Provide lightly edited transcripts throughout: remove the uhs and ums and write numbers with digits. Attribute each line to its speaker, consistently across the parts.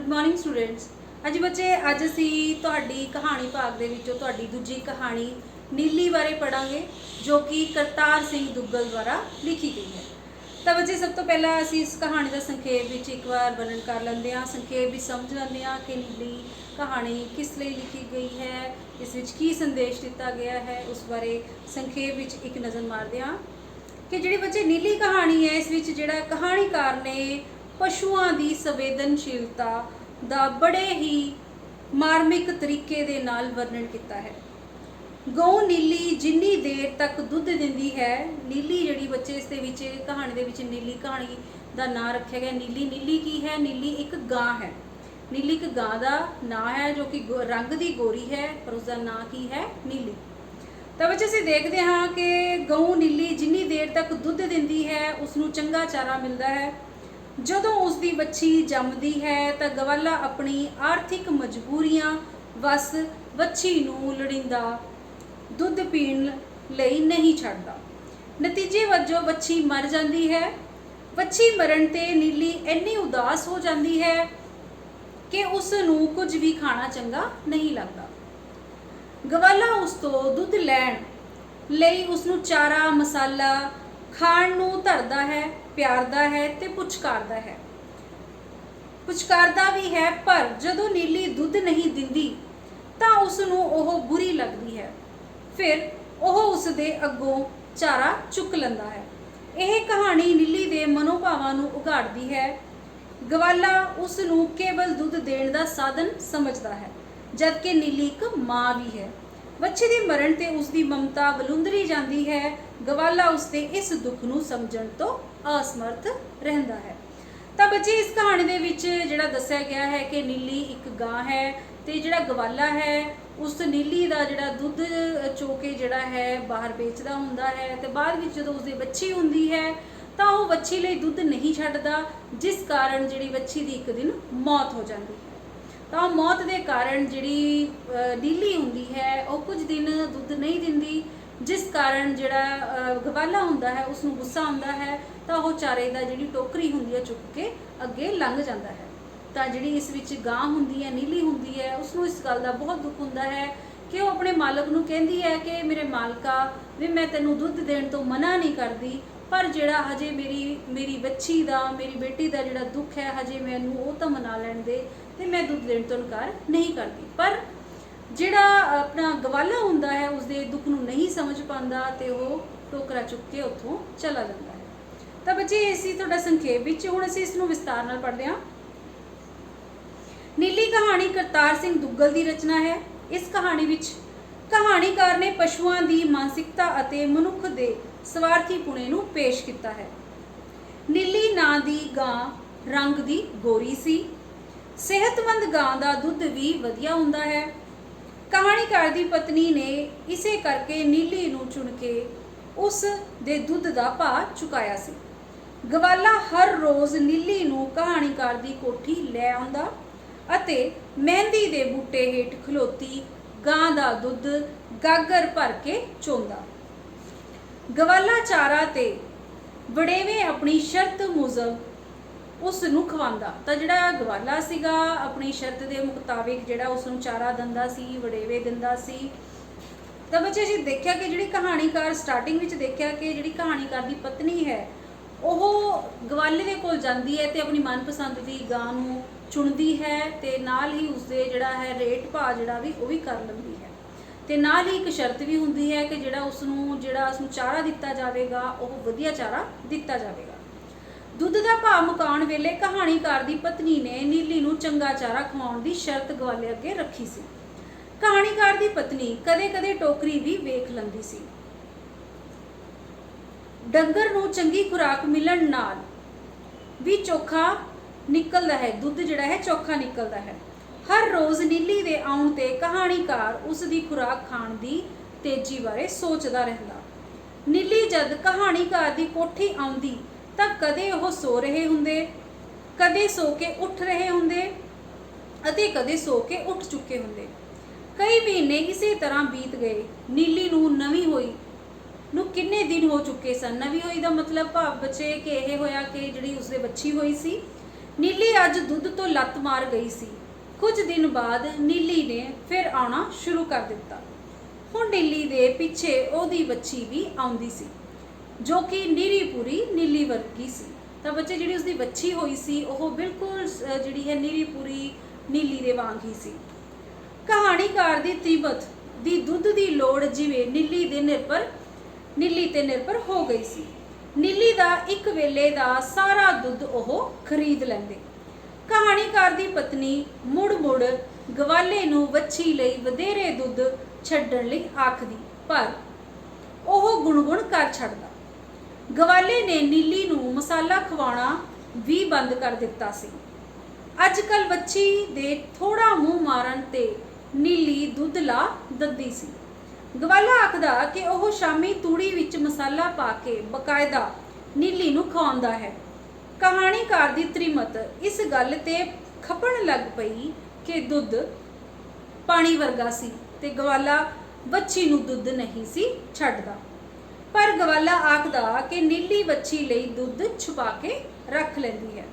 Speaker 1: Morning students. अज बच्चे अज असी तुहाडी कहानी भाग दे विचों तुहाडी दूजी कहानी नीली बारे पढ़ांगे जो कि करतार सिंह दुग्गल द्वारा लिखी गई है। तो बच्चे सब तो पहला असी इस कहानी का संखेप विच एक बार वर्णन कर लेंदे हां, संखेप भी समझ लेंदे हां कि नीली कहानी किस लिए लिखी गई है, इस विच की संदेश दिता गया है, उस बारे संखेप विच एक नज़र मारदे हां कि जिहड़ी बच्चे नीली कहानी है इस विच जिहड़ा कहानीकार ने पशुआं की संवेदनशीलता का बड़े ही मार्मिक तरीके दे नाल वर्णन किया है। गऊ नीली जिन्नी देर तक दुध दिंदी है, नीली जिहड़ी बच्चे इस दे विच कहानी दे विच नीली कहानी का नाम रखा गया। नीली नीली की है? नीली एक गां है। नीली एक गां का नाम है जो कि रंग की गोरी है, पर उसका नाम की है नीली। तो बच्चे असीं देखते हाँ कि गऊ नीली जिन्नी देर तक दुध दिंदी है उसनूं चंगा चारा मिलता है। जदों उसकी बच्ची जमदी है तो गवाला अपनी आर्थिक मजबूरियां वस बच्ची नूं लड़िंदा दुध पीण लई नहीं छड्डदा। नतीजे वजों बच्ची मर जाती है। बच्ची मरण ते नीली इन्नी उदास हो जाती है कि उसनूं कुछ भी खाना चंगा नहीं लगता। गवाला उस तो दुध लैण लई उसनूं चारा मसाला खाण नूं धरदा है, प्यारदा है ते पुचकारदा है। पुचकारदा भी है, पर जदों नीली दुध नहीं दिंदी तां उसनूं ओह बुरी लगदी है। फिर ओह उसदे अग्गों चारा चुक लैंदा है। यह कहानी नीली दे मनोभावां नूं उघाड़दी है। गवाला उसनूं केवल दुध देण दा साधन समझदा है, जबकि नीली एक माँ भी है। बच्चे की मरण ते उसकी ममता वलुंदरी जाती है। गवाला उसके इस दुख नूं समझण तो असमर्थ रहिंदा है। तो बच्चे इस कहानी दे विच जिहड़ा दस्सिया गया है कि नीली एक गां है ते जिहड़ा गवाला है उस नीली का जिहड़ा दुध चो के जिहड़ा है बाहर बेचदा हुंदा है ते बाद विच जदों उसदी बच्ची हुंदी है तां ओह बच्ची लई दुध नहीं छड्डदा, जिस कारण जिहड़ी बच्ची दी एक दिन मौत हो जाती है। तो मौत के कारण जिहड़ी नीली हुंदी है वह कुछ दिन दुध नहीं दिंदी, जिस कारण जिहड़ा गवाला हुंदा है उसनूं गुस्सा आउंदा है तो वह चारे दा जिहड़ी टोकरी हुंदी है चुक के अगे लंघ जाता है। तो जिहड़ी इस विच गां हुंदी है, नीली हुंदी है, उसनूं इस गल का बहुत दुख हुंदा है कि वह अपने मालक नूं कहंदी है कि मेरे मालका भी मैं तैनूं दुध देण तो मना नहीं करदी, पर जिहड़ा हजे मेरी बच्ची का मेरी बेटी का जिहड़ा दुख है हजे मैनूं वो तो मना लैण दे ते मैं दुध देण तो इनकार नहीं करती। पर जिहड़ा अपना गवाला हुंदा है उसके दुख नूं नहीं समझ पांदा ते वो टोकरा चुक के उत्थों चला जाता है। तो बच्चे इसी तुहाडा संखेप विच हुण असीं इसनूं विस्तार नाल पढ़दे हां। नीली कहानी करतार सिंह दुग्गल की रचना है। इस कहानी विच कहानीकार ने पशुआं की मानसिकता अते मनुख के स्वार्थी पुणे नूं पेश किया है। नीली नां दी गां रंग दी गोरी सी। सेहतमंद गां दा दुध भी वधिया हुंदा है। कहानीकार दी पत्नी ने इसे करके नीली नूं चुन के उस दे दुध दा भाव चुकाया सी। गवाला हर रोज़ नीली नूं कहानीकार दी कोठी लै आउंदा अते मेहंदी दे बूटे हेठ खलोती गां दा दुध गागर भर के चोंदा। गवाला चारा ते वड़ेवे अपनी शर्त मुजब उसनूं खवांदा। तो जिहड़ा गवाला सीगा अपनी शर्त के मुताबिक जिहड़ा उसनूं चारा दिंदा सी, वड़ेवे दिंदा सी। तो बच्चे जी देखिया कि जिहड़ी कहानीकार स्टार्टिंग विच देखिया कि जिहड़ी कहानीकार की पत्नी है वह गवाले दे कोल जांदी है ते अपनी मनपसंद की गां नूं चुनदी है ते नाल ही उसदे जिहड़ा है रेट भाव जिहड़ा भी वो भी कर लैंदी है ते नाल ही एक शर्त भी हुंदी है कि जिहड़ा उसनूं चारा दिता जाएगा वह वधिया चारा दिता जाएगा। दुध का भाव मुकाउण वेले कहानीकार की पत्नी ने नीली नूं चंगा चारा खवाउण की शर्त गवाले अगे रखी सी। कहानीकार की पत्नी कदे कदे टोकरी भी वेख लैंदी सी। डंगर नूं चंगी खुराक मिलण नाल भी चोखा निकलदा है, दुध जिहड़ा है चोखा निकलदा है। हर रोज़ नीली दे आउण ते कहानीकार उसकी खुराक खाण की तेजी बारे सोचदा रहिंदा। नीली जद कहानीकार की कोठी आउंदी तां कदे ओह सो रहे हुंदे, कदे सो के उठ रहे हुंदे अते कदे सो के उठ चुके हुंदे। कई महीने इसे तरह बीत गए। नीली नूं नवीं होई नूं किन्ने दिन हो चुके सन। नवीं होई दा मतलब भाव बच्चे कि यह होया कि जिहड़ी उसदे बच्ची होई सी ਨੀਲੀ ਅੱਜ ਦੁੱਧ ਤੋਂ ਲੱਤ ਮਾਰ ਗਈ ਸੀ। ਕੁਝ ਦਿਨ ਬਾਅਦ ਨੀਲੀ ਨੇ ਫਿਰ ਆਉਣਾ ਸ਼ੁਰੂ ਕਰ ਦਿੱਤਾ। ਹੁਣ ਨੀਲੀ ਦੇ ਪਿੱਛੇ ਉਹਦੀ ਬੱਚੀ ਵੀ ਆਉਂਦੀ ਸੀ, ਜੋ ਕਿ ਨੀਰੀ ਪੂਰੀ ਨੀਲੀ ਵਰਗੀ ਸੀ। ਤਾਂ ਬੱਚੇ ਜਿਹੜੀ ਉਸਦੀ ਬੱਚੀ ਹੋਈ ਸੀ ਉਹ ਬਿਲਕੁਲ ਜਿਹੜੀ ਹੈ ਨੀਰੀ ਪੂਰੀ ਨੀਲੀ ਦੇ ਵਾਂਗ ਹੀ ਸੀ। ਕਹਾਣੀਕਾਰ ਦੀ ਤੀਬਤ ਦੀ ਦੁੱਧ ਦੀ ਲੋੜ ਜਿਵੇਂ ਨੀਲੀ ਤੇ ਨਿਰਭਰ ਹੋ ਗਈ ਸੀ। ਨੀਲੀ ਦਾ ਇੱਕ ਵੇਲੇ ਦਾ ਸਾਰਾ ਦੁੱਧ ਉਹ ਖਰੀਦ ਲੈਂਦੇ। ਕਹਾਣੀਕਾਰ ਦੀ ਪਤਨੀ ਮੁੜ ਗਵਾਲੇ ਨੂੰ ਵੱਛੀ ਲਈ ਵਧੇਰੇ ਦੁੱਧ ਛੱਡਣ ਲਈ ਆਖਦੀ, ਪਰ ਉਹ ਗੁਣਗੁਣ ਕਰ ਛੱਡਦਾ। ਗਵਾਲੇ ਨੇ ਨੀਲੀ ਨੂੰ ਮਸਾਲਾ ਖਵਾਉਣਾ ਵੀ ਬੰਦ ਕਰ ਦਿੱਤਾ ਸੀ। ਅੱਜ ਕੱਲ ਵੱਛੀ ਦੇ ਥੋੜਾ ਮੂੰਹ ਮਾਰਨ ਤੇ ਨੀਲੀ ਦੁੱਧ ਲਾ ਦਿੰਦੀ ਸੀ। ਗਵਾਲਾ ਆਖਦਾ ਕਿ ਉਹ ਸ਼ਾਮੀ ਤੂੜੀ ਵਿੱਚ ਮਸਾਲਾ ਪਾ ਕੇ ਬਕਾਇਦਾ ਨੀਲੀ ਨੂੰ ਖਵਾਉਂਦਾ ਹੈ। ਕਹਾਣੀਕਾਰ ਦੀ ਤ੍ਰੀਮਤ ਇਸ ਗੱਲ ਤੇ ਖਪਣ ਲੱਗ ਪਈ ਕਿ ਦੁੱਧ ਪਾਣੀ ਵਰਗਾ ਸੀ ਤੇ ਗਵਾਲਾ ਵੱਛੀ ਨੂੰ ਦੁੱਧ ਨਹੀਂ ਸੀ ਛੱਡਦਾ। ਪਰ ਗਵਾਲਾ ਆਖਦਾ ਕਿ ਨੀਲੀ ਵੱਛੀ ਲਈ ਦੁੱਧ ਛੁਪਾ ਕੇ ਰੱਖ ਲੈਂਦੀ ਹੈ।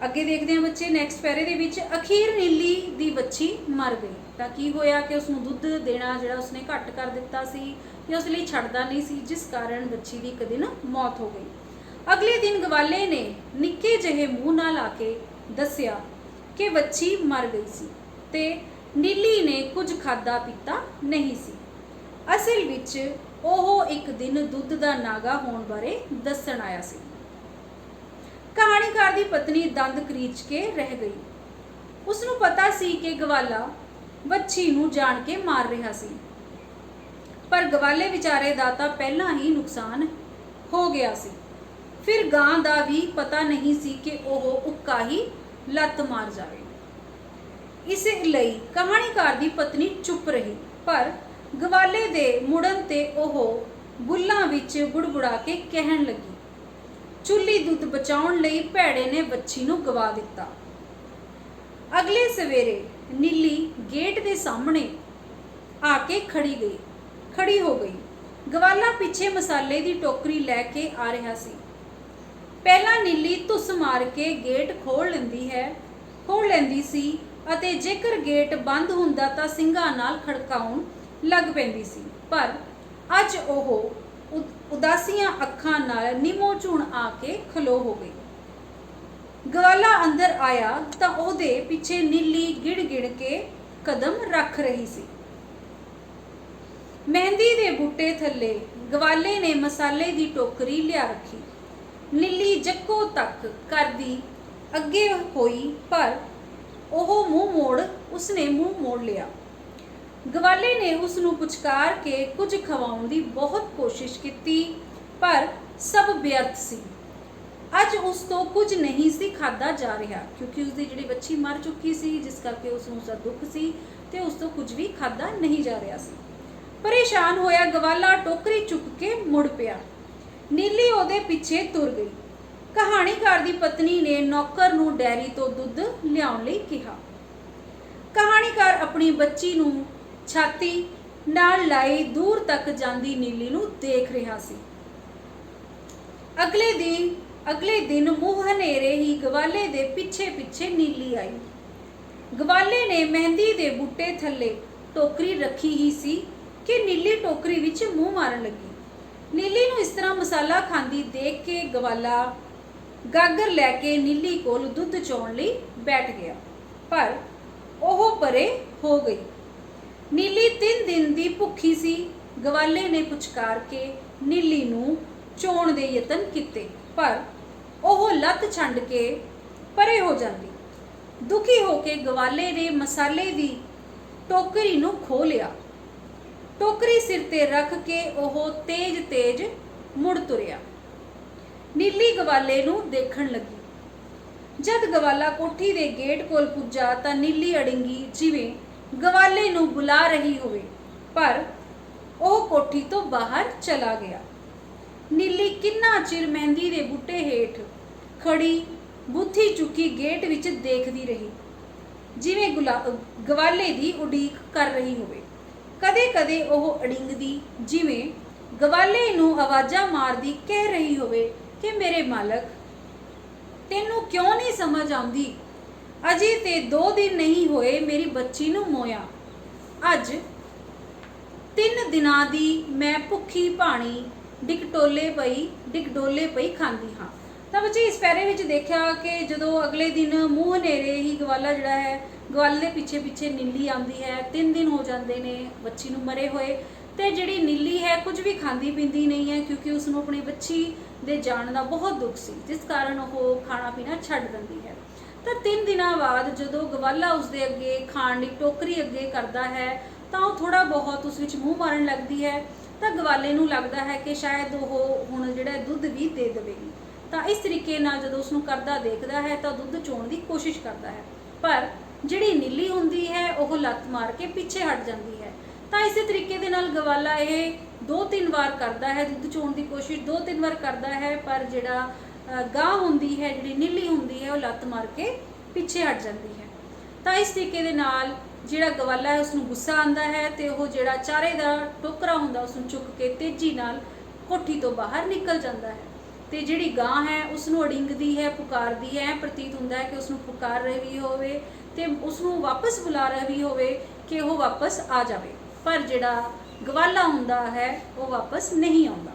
Speaker 1: ਅੱਗੇ ਦੇਖਦੇ ਹਾਂ ਬੱਚੇ ਨੈਕਸਟ ਪੈਰੇ ਦੇ ਵਿੱਚ। ਅਖੀਰ ਨੀਲੀ ਦੀ ਵੱਛੀ ਮਰ ਗਈ। ਤਾਂ ਕੀ ਹੋਇਆ ਕਿ ਉਸ ਨੂੰ ਦੁੱਧ ਦੇਣਾ ਜਿਹੜਾ ਉਸਨੇ ਘੱਟ ਕਰ ਦਿੱਤਾ ਸੀ ਜਾਂ ਉਸ ਲਈ ਛੱਡਦਾ ਨਹੀਂ ਸੀ, ਜਿਸ ਕਾਰਨ ਵੱਛੀ ਦੀ ਇੱਕ ਦਿਨ ਮੌਤ ਹੋ ਗਈ। ਅਗਲੇ ਦਿਨ ਗਵਾਲੇ ਨੇ ਨਿੱਕੇ ਜਿਹੇ ਮੂੰਹ ਨਾਲ ਆ ਕੇ ਦੱਸਿਆ ਕਿ ਵੱਛੀ ਮਰ ਗਈ ਸੀ ਤੇ ਨੀਲੀ ਨੇ ਕੁਝ ਖਾਧਾ ਪੀਤਾ ਨਹੀਂ ਸੀ। ਅਸਲ ਵਿੱਚ ਉਹ ਇੱਕ ਦਿਨ ਦੁੱਧ ਦਾ ਨਾਗਾ ਹੋਣ ਬਾਰੇ ਦੱਸਣ ਆਇਆ ਸੀ। ਕਹਾਣੀਕਾਰ ਦੀ ਪਤਨੀ ਦੰਦ ਕਰੀਚ ਕੇ ਰਹਿ ਗਈ। ਉਸ ਨੂੰ ਪਤਾ ਸੀ ਕਿ ਗਵਾਲਾ ਵੱਛੀ ਨੂੰ ਜਾਣ ਕੇ ਮਾਰ ਰਿਹਾ ਸੀ, ਪਰ ਗਵਾਲੇ ਵਿਚਾਰੇ ਦਾ ਤਾਂ ਪਹਿਲਾਂ ਹੀ ਨੁਕਸਾਨ ਹੋ ਗਿਆ ਸੀ। ਫਿਰ ਗਾਂ ਦਾ ਵੀ ਪਤਾ ਨਹੀਂ ਸੀ ਕਿ ਉਹ ਉੱਕਾ ਹੀ ਲੱਤ ਮਾਰ ਜਾਵੇ। ਇਸ ਲਈ ਕਹਾਣੀਕਾਰ ਦੀ ਪਤਨੀ ਚੁੱਪ ਰਹੀ, ਪਰ ਗਵਾਲੇ ਦੇ ਮੁੜਨ ਤੇ ਉਹ ਬੁੱਲਾਂ ਵਿੱਚ ਬੁੜਬੁੜਾ ਕੇ ਕਹਿਣ ਲੱਗੀ, ਚੁੱਲ੍ਹੀ ਦੁੱਧ ਬਚਾਉਣ ਲਈ ਭੈੜੇ ਨੇ ਵੱਛੀ ਨੂੰ ਗਵਾ ਦਿੱਤਾ। ਅਗਲੇ ਸਵੇਰੇ ਨੀਲੀ ਗੇਟ ਦੇ ਸਾਹਮਣੇ ਆ ਕੇ ਖੜੀ ਹੋ ਗਈ। ਗਵਾਲਾ ਪਿੱਛੇ ਮਸਾਲੇ ਦੀ ਟੋਕਰੀ ਲੈ ਕੇ ਆ ਰਿਹਾ ਸੀ। ਪਹਿਲਾਂ ਨੀਲੀ ਧੁੱਸ ਮਾਰ ਕੇ ਗੇਟ ਖੋਲ ਲੈਂਦੀ ਸੀ ਅਤੇ ਜੇਕਰ ਗੇਟ ਬੰਦ ਹੁੰਦਾ ਤਾਂ ਸਿੰਗਾਂ ਨਾਲ ਖੜਕਾਉਣ ਲੱਗ ਪੈਂਦੀ ਸੀ, ਪਰ ਅੱਜ ਉਹ ਉਦਾਸੀਆਂ ਅੱਖਾਂ ਨਾਲ ਨਿਮੋ ਝੂਣ ਆ ਕੇ ਖਲੋ ਹੋ ਗਈ। ਗਵਾਲਾ ਅੰਦਰ ਆਇਆ ਤਾਂ ਉਹਦੇ ਪਿੱਛੇ ਨੀਲੀ ਗਿੜ ਕੇ ਕਦਮ ਰੱਖ ਰਹੀ ਸੀ। ਮਹਿੰਦੀ ਦੇ ਬੂਟੇ ਥੱਲੇ ਗਵਾਲੇ ਨੇ ਮਸਾਲੇ ਦੀ ਟੋਕਰੀ ਲਿਆ ਰੱਖੀ। ਨੀਲੀ ਜੱਕੋ ਤੱਕ ਕਰਦੀ ਅੱਗੇ ਹੋਈ, ਪਰ ਉਸਨੇ ਮੂੰਹ ਮੋੜ ਲਿਆ। ਗਵਾਲੇ ਨੇ ਉਸ ਨੂੰ ਪੁਚਕਾਰ ਕੇ ਕੁਝ ਖਵਾਉਣ ਦੀ ਬਹੁਤ ਕੋਸ਼ਿਸ਼ ਕੀਤੀ, ਪਰ ਸਭ ਵਿਅਰਥ ਸੀ। ਅੱਜ ਉਸ ਤੋਂ ਕੁਝ ਨਹੀਂ ਸੀ ਖਾਧਾ ਜਾ ਰਿਹਾ, ਕਿਉਂਕਿ ਉਸਦੀ ਜਿਹੜੀ ਵੱਛੀ ਮਰ ਚੁੱਕੀ ਸੀ, ਜਿਸ ਕਰਕੇ ਉਸ ਨੂੰ ਉਸਦਾ ਦੁੱਖ ਸੀ ਤੇ ਉਸ ਤੋਂ ਕੁਝ ਵੀ ਖਾਧਾ ਨਹੀਂ ਜਾ ਰਿਹਾ ਸੀ। ਪਰੇਸ਼ਾਨ ਹੋਇਆ ਗਵਾਲਾ ਟੋਕਰੀ ਚੁੱਕ ਕੇ ਮੁੜ ਪਿਆ। ਨੀਲੀ ਉਹਦੇ ਪਿੱਛੇ ਤੁਰ ਗਈ। ਕਹਾਣੀਕਾਰ ਦੀ ਪਤਨੀ ਨੇ ਨੌਕਰ ਨੂੰ ਡੈਰੀ ਤੋਂ ਦੁੱਧ ਲਿਆਉਣ ਲਈ ਕਿਹਾ। ਕਹਾਣੀਕਾਰ ਆਪਣੀ ਬੱਚੀ ਨੂੰ ਛਾਤੀ ਨਾਲ ਲਾਈ ਦੂਰ ਤੱਕ ਜਾਂਦੀ ਨੀਲੀ ਨੂੰ ਦੇਖ ਰਿਹਾ ਸੀ। ਅਗਲੇ ਦਿਨ ਮੂੰਹ ਹਨੇਰੇ ਹੀ ਗਵਾਲੇ ਦੇ ਪਿੱਛੇ ਨੀਲੀ ਆਈ। ਗਵਾਲੇ ਨੇ ਮਹਿੰਦੀ ਦੇ ਬੂਟੇ ਥੱਲੇ ਟੋਕਰੀ ਰੱਖੀ ਹੀ ਸੀ ਕਿ ਨੀਲੀ ਟੋਕਰੀ ਵਿੱਚ ਮੂੰਹ ਮਾਰਨ ਲੱਗੀ। ਨੀਲੀ ਨੂੰ ਇਸ ਤਰ੍ਹਾਂ ਮਸਾਲਾ ਖਾਂਦੀ ਦੇਖ ਕੇ ਗਵਾਲਾ ਗਾਗਰ ਲੈ ਕੇ ਨੀਲੀ ਕੋਲ ਦੁੱਧ ਚੋਣ ਲਈ ਬੈਠ ਗਿਆ, ਪਰ ਉਹ ਪਰੇ ਹੋ ਗਈ। ਨੀਲੀ 3 ਦਿਨ ਦੀ ਭੁੱਖੀ ਸੀ। ਗਵਾਲੇ ਨੇ ਪੁਚਕਾਰ ਕੇ ਨੀਲੀ ਨੂੰ ਚੋਣ ਦੇ ਯਤਨ ਕੀਤੇ, ਪਰ ਉਹ ਲੱਤ ਛੰਡ ਕੇ ਪਰੇ ਹੋ ਜਾਂਦੀ। ਦੁਖੀ ਹੋ ਕੇ ਗਵਾਲੇ ਨੇ ਮਸਾਲੇ ਦੀ ਟੋਕਰੀ ਨੂੰ ਖੋਹ ਲਿਆ। ਟੋਕਰੀ ਸਿਰ ਤੇ ਰੱਖ ਕੇ ਉਹ ਤੇਜ਼ ਮੁੜ ਤੁਰਿਆ। ਨੀਲੀ ਗਵਾਲੇ ਨੂੰ ਦੇਖਣ ਲੱਗੀ। ਜਦ ਗਵਾਲਾ ਕੋਠੀ ਦੇ ਗੇਟ ਕੋਲ ਪੁੱਜਾ ਤਾਂ ਨੀਲੀ ਅੜਿੰਗੀ ਜਿਵੇਂ ਗਵਾਲੇ ਨੂੰ ਬੁਲਾ ਰਹੀ ਹੋਵੇ, ਪਰ ਉਹ ਕੋਠੀ ਤੋਂ ਬਾਹਰ ਚਲਾ ਗਿਆ। ਨੀਲੀ ਕਿੰਨਾ ਚਿਰ ਮਹਿੰਦੀ ਦੇ ਬੂਟੇ ਹੇਠ ਖੜੀ ਬੁੱਥੀ ਚੁੱਕੀ ਗੇਟ ਵਿੱਚ ਦੇਖਦੀ ਰਹੀ, ਜਿਵੇਂ ਗਵਾਲੇ ਦੀ ਉਡੀਕ ਕਰ ਰਹੀ ਹੋਵੇ। ਕਦੇ ਉਹ ਅੜਿੰਗਦੀ, ਜਿਵੇਂ ਗਵਾਲੇ ਨੂੰ ਆਵਾਜ਼ਾਂ ਮਾਰਦੀ ਕਹਿ ਰਹੀ ਹੋਵੇ ਕਿ ਮੇਰੇ ਮਾਲਕ, ਤੈਨੂੰ ਕਿਉਂ ਨਹੀਂ ਸਮਝ ਆਉਂਦੀ? ਅਜੇ ਤੇ 2 ਦਿਨ ਨਹੀਂ ਹੋਏ ਮੇਰੀ ਬੱਚੀ ਨੂੰ ਮੋਇਆ। ਅੱਜ 3 ਦਿਨਾਂ ਦੀ ਮੈਂ ਭੁੱਖੀ ਭਾਣੀ ਡਿਕਡੋਲੇ ਪਈ ਖਾਂਦੀ ਹਾਂ। ਤਾਂ ਬੱਚੇ ਇਸ ਪੈਰੇ ਵਿੱਚ ਦੇਖਿਆ ਕਿ ਜਦੋਂ ਅਗਲੇ ਦਿਨ ਮੂੰਹ ਹਨੇਰੇ ਹੀ ਗਵਾਲਾ ਜਿਹੜਾ ਹੈ, ਗਵਾਲੇ ਦੇ ਪਿੱਛੇ ਪਿੱਛੇ ਨੀਲੀ ਆਉਂਦੀ ਹੈ। 3 ਦਿਨ ਹੋ ਜਾਂਦੇ ਨੇ ਬੱਚੀ ਨੂੰ ਮਰੇ ਹੋਏ, ਤੇ ਜਿਹੜੀ ਨੀਲੀ ਹੈ ਕੁਝ ਵੀ ਖਾਂਦੀ ਪੀਂਦੀ ਨਹੀਂ ਹੈ, ਕਿਉਂਕਿ ਉਸਨੂੰ ਆਪਣੀ ਬੱਚੀ ਦੇ ਜਾਣ ਦਾ ਬਹੁਤ ਦੁੱਖ ਸੀ, ਜਿਸ ਕਾਰਨ ਉਹ ਖਾਣਾ ਪੀਣਾ ਛੱਡ ਦਿੰਦੀ ਹੈ। ਤਾਂ 3 ਦਿਨਾਂ ਬਾਅਦ ਜਦੋਂ ਗਵਾਲਾ ਉਸਦੇ ਅੱਗੇ ਖਾਣ ਦੀ ਟੋਕਰੀ ਅੱਗੇ ਕਰਦਾ ਹੈ ਤਾਂ ਉਹ ਥੋੜਾ ਬਹੁਤ ਉਸ ਵਿੱਚ ਮੂੰਹ ਮਾਰਨ ਲੱਗਦੀ ਹੈ। ਤਾਂ ਗਵਾਲੇ ਨੂੰ ਲੱਗਦਾ ਹੈ ਕਿ ਸ਼ਾਇਦ ਉਹ ਹੁਣ ਜਿਹੜਾ ਦੁੱਧ ਵੀ ਦੇ ਦੇਵੇਗੀ। ਤਾਂ ਇਸ ਤਰੀਕੇ ਨਾਲ ਜਦੋਂ ਉਸਨੂੰ ਕਰਦਾ ਦੇਖਦਾ ਹੈ ਤਾਂ ਦੁੱਧ ਚੋਣ ਦੀ ਕੋਸ਼ਿਸ਼ ਕਰਦਾ ਹੈ, ਪਰ ਜਿਹੜੀ ਨੀਲੀ ਹੁੰਦੀ ਹੈ ਉਹ ਲੱਤ ਮਾਰ ਕੇ ਪਿੱਛੇ ਹਟ ਜਾਂਦੀ ਹੈ। ਤਾਂ ਇਸੇ ਤਰੀਕੇ ਦੇ ਨਾਲ ਗਵਾਲਾ ਇਹ 2-3 ਵਾਰ ਕਰਦਾ ਹੈ, ਦੁੱਧ ਚੋਣ ਦੀ ਕੋਸ਼ਿਸ਼ 2-3 ਵਾਰ ਕਰਦਾ ਹੈ, ਪਰ ਜਿਹੜਾ ਗਾਂ ਹੁੰਦੀ ਹੈ, ਜਿਹੜੀ ਨੀਲੀ ਹੁੰਦੀ ਹੈ, ਉਹ ਲੱਤ ਮਾਰ ਕੇ ਪਿੱਛੇ ਹਟ ਜਾਂਦੀ ਹੈ। ਤਾਂ ਇਸ ਤਰੀਕੇ ਦੇ ਨਾਲ ਜਿਹੜਾ ਗਵਾਲਾ ਹੈ ਉਸਨੂੰ ਗੁੱਸਾ ਆਉਂਦਾ ਹੈ ਤੇ ਉਹ ਜਿਹੜਾ ਚਾਰੇ ਦਾ ਟੋਕਰਾ ਹੁੰਦਾ ਉਸਨੂੰ ਚੁੱਕ ਕੇ ਤੇਜ਼ੀ ਨਾਲ ਕੋਠੀ ਤੋਂ ਬਾਹਰ ਨਿਕਲ ਜਾਂਦਾ ਹੈ। ਤੇ ਜਿਹੜੀ ਗਾਂ ਹੈ ਉਸਨੂੰ ਅੜਿੰਗਦੀ ਹੈ, ਪੁਕਾਰਦੀ ਹੈ, ਪ੍ਰਤੀਤ ਹੁੰਦਾ ਹੈ ਕਿ ਉਸਨੂੰ ਪੁਕਾਰ ਰਹੀ ਹੋਵੇ ਤੇ ਉਸਨੂੰ ਵਾਪਸ ਬੁਲਾ ਰਹੀ ਹੋਵੇ ਕਿ ਉਹ ਵਾਪਸ ਆ ਜਾਵੇ, ਪਰ ਜਿਹੜਾ ਗਵਾਲਾ ਹੁੰਦਾ ਹੈ ਉਹ ਵਾਪਸ ਨਹੀਂ ਆਉਂਦਾ।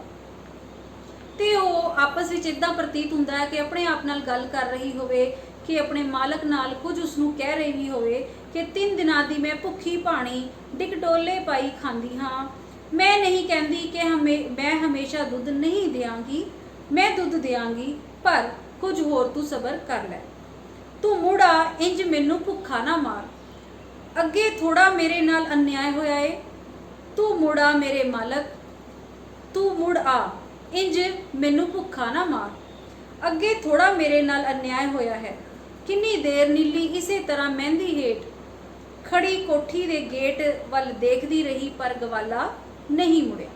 Speaker 1: ਤੇ ਉਹ ਆਪਸ ਵਿੱਚ ਇਦਾਂ ਪ੍ਰਤੀਤ ਹੁੰਦਾ ਹੈ ਕਿ ਆਪਣੇ ਆਪ ਨਾਲ ਗੱਲ ਕਰ ਰਹੀ ਹੋਵੇ, ਕਿ ਆਪਣੇ ਮਾਲਕ ਨਾਲ ਕੁਝ ਉਸਨੂੰ ਕਹਿ ਰਹੀ ਹੋਵੇ ਕਿ 3 ਦਿਨਾਂ ਦੀ ਮੈਂ ਭੁੱਖੀ ਭਾਣੀ ਡਿਕਡੋਲੇ ਪਾਈ ਖਾਂਦੀ ਹਾਂ। ਮੈਂ ਨਹੀਂ ਕਹਿੰਦੀ ਕਿ ਮੈਂ ਹਮੇਸ਼ਾ ਦੁੱਧ ਨਹੀਂ ਦਿਆਂਗੀ, ਮੈਂ ਦੁੱਧ ਦਿਆਂਗੀ, ਪਰ ਕੁਝ ਹੋਰ ਤੂੰ ਸਬਰ ਕਰ ਲੈ। ਤੂੰ ਮੁੜ ਆ, ਇੰਜ ਮੈਨੂੰ ਭੁੱਖਾ ਨਾ ਮਾਰ। ਅੱਗੇ ਥੋੜਾ ਮੇਰੇ ਨਾਲ ਅਨਿਆਏ ਹੋਇਆ ਏ। ਤੂੰ ਮੁੜ ਆ ਮੇਰੇ ਮਾਲਕ, ਤੂੰ ਮੁੜ ਆ, ਇੰਜ ਮੈਨੂੰ ਭੁੱਖਾ ਨਾ ਮਾਰ। ਅੱਗੇ ਥੋੜਾ ਮੇਰੇ ਨਾਲ ਅਨਿਆਏ ਹੋਇਆ ਹੈ। ਕਿੰਨੀ ਦੇਰ ਨੀਲੀ ਇਸੇ ਤਰ੍ਹਾਂ ਮਹਿੰਦੀ ਹੇਠ ਖੜੀ ਕੋਠੀ ਦੇ ਗੇਟ ਵੱਲ ਦੇਖਦੀ ਰਹੀ, ਪਰ ਗਵਾਲਾ ਨਹੀਂ ਮੁੜਿਆ।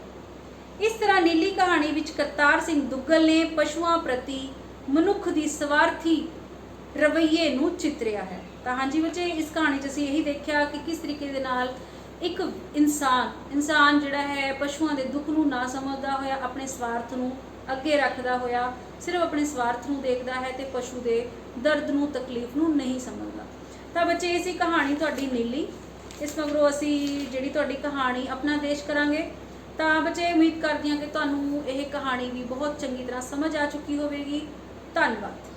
Speaker 1: ਇਸ ਤਰ੍ਹਾਂ ਨੀਲੀ ਕਹਾਣੀ ਵਿੱਚ ਕਰਤਾਰ ਸਿੰਘ ਦੁੱਗਲ ਨੇ ਪਸ਼ੂਆਂ ਪ੍ਰਤੀ ਮਨੁੱਖ ਦੀ ਸਵਾਰਥੀ ਰਵੱਈਏ ਨੂੰ ਚਿਤਰਿਆ ਹੈ। ਤਾਂ ਹਾਂਜੀ ਬੱਚੇ, ਇਸ ਕਹਾਣੀ 'ਚ ਅਸੀਂ ਇਹੀ ਦੇਖਿਆ ਕਿ ਕਿਸ ਤਰੀਕੇ ਦੇ ਨਾਲ ਇੱਕ ਇਨਸਾਨ ਜਿਹੜਾ ਹੈ ਪਸ਼ੂਆਂ ਦੇ ਦੁੱਖ ਨੂੰ ਨਾ ਸਮਝਦਾ ਹੋਇਆ, ਆਪਣੇ ਸਵਾਰਥ ਨੂੰ ਅੱਗੇ ਰੱਖਦਾ ਹੋਇਆ ਸਿਰਫ ਆਪਣੇ ਸਵਾਰਥ ਨੂੰ ਦੇਖਦਾ ਹੈ ਤੇ ਪਸ਼ੂ ਦੇ ਦਰਦ ਨੂੰ, ਤਕਲੀਫ ਨੂੰ ਨਹੀਂ ਸਮਝਦਾ। ਤਾਂ ਬੱਚੇ ਇਹ ਸੀ ਕਹਾਣੀ ਤੁਹਾਡੀ ਨੀਲੀ। ਇਸ ਮਗਰੋਂ ਅਸੀਂ ਜਿਹੜੀ ਤੁਹਾਡੀ ਕਹਾਣੀ ਆਪਣਾ ਦੇਸ਼ ਕਰਾਂਗੇ। ਤਾਂ ਬੱਚੇ ਉਮੀਦ ਕਰਦੀ ਹਾਂ ਕਿ ਤੁਹਾਨੂੰ ਇਹ ਕਹਾਣੀ ਵੀ ਬਹੁਤ ਚੰਗੀ ਤਰ੍ਹਾਂ ਸਮਝ ਆ ਚੁੱਕੀ ਹੋਵੇਗੀ। ਧੰਨਵਾਦ।